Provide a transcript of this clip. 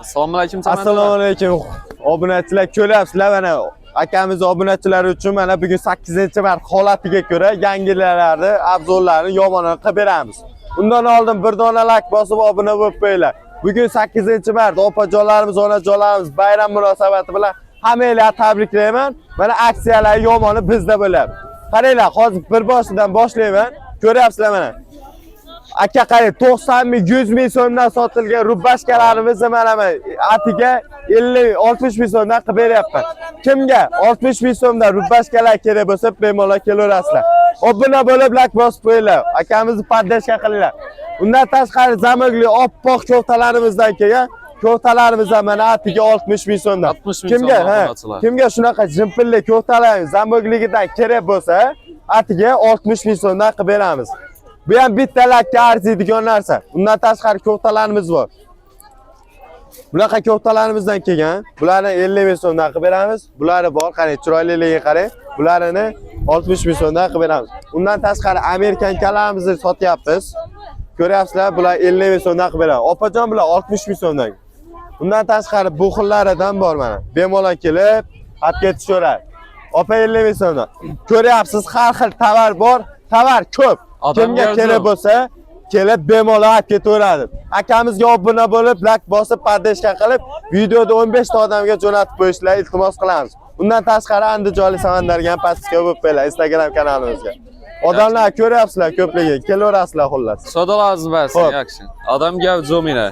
Assalomu alaykum. Assalomu alaykum. Obunachilar ko'ryapsizlar mana akamiz obunachilar uchun mana bugun 8-mart holatiga ko'ra yangiliklarni, obzorlarni yomonini qilib beramiz. Undan oldin bir dona like bosib obuna bo'lib qo'yinglar. Bugun 8-mart opajonlarimiz, onajonlarimiz bayram munosabati bilan hammalarni tabriklayman. Mana aksiyalar yomoni bizda bo'ladi. Qaranglar, hozir bir boshidan boshlayman. Ko'ryapsizlar mana. Aka qarang, 90 ming, 100 ming so'mdan sotilgan rubashkalarimiz mana atiga 50-60 ming so'mdan qilib beryapman. Kimga 60 ming so'mdan rubashkalar kerak bo'lsa, bemalol kelaverasizlar. Obuna bo'lib like bosib qo'yinglar. Akamizni poddashka qilinglar. Undan tashqari zamogli oppoq ko'ftalarimizdan kelgan ko'ftalarimiz mana atiga 60 ming so'mdan. Kimga shunaqa jimpilli ko'ftalar zamogligidan kerak bo'lsa, atiga 60 ming so'mdan qilib beramiz. Bu ham bitta lakka arziydigan narsa. Undan tashqari ko'ftalarimiz bor. Bunaqa ko'ftalarimizdan kelgan. Bularni 50 ming so'mdan qilib beramiz. Bulari bor, qarang, chiroyliligiga qarang. Bularni 60 ming so'mdan qilib beramiz. Undan tashqari amerikankalarimizni sotyapmiz. Ko'ryapsizlar, bular 50 ming so'mdan qilib beramiz. Opajon bular 60 ming so'mdan. Undan tashqari bu xillaridan bor mana. Bemalol kelib, xatga tushaveradi. Opa 50 ming so'mdan. Ko'ryapsiz, har xil tovar bor, tovar ko'p. Kimga kerak bo'lsa, kelib bemalol olib ketaveradi. Akamizga obuna bo'lib, like bosib, poddashka qilib, videoda 15 ta odamga jo'natib qo'yishlar iltimos qilamiz. Undan tashqari Andijonlik Samandarga ham pastka bo'lib qo'yinglar Instagram kanalimizga. Odamlar ko'ryapsizlar ko'pligi, kelaverasizlar xullas. Savdolarimiz bas, yaxshi. Odamga zo'mina.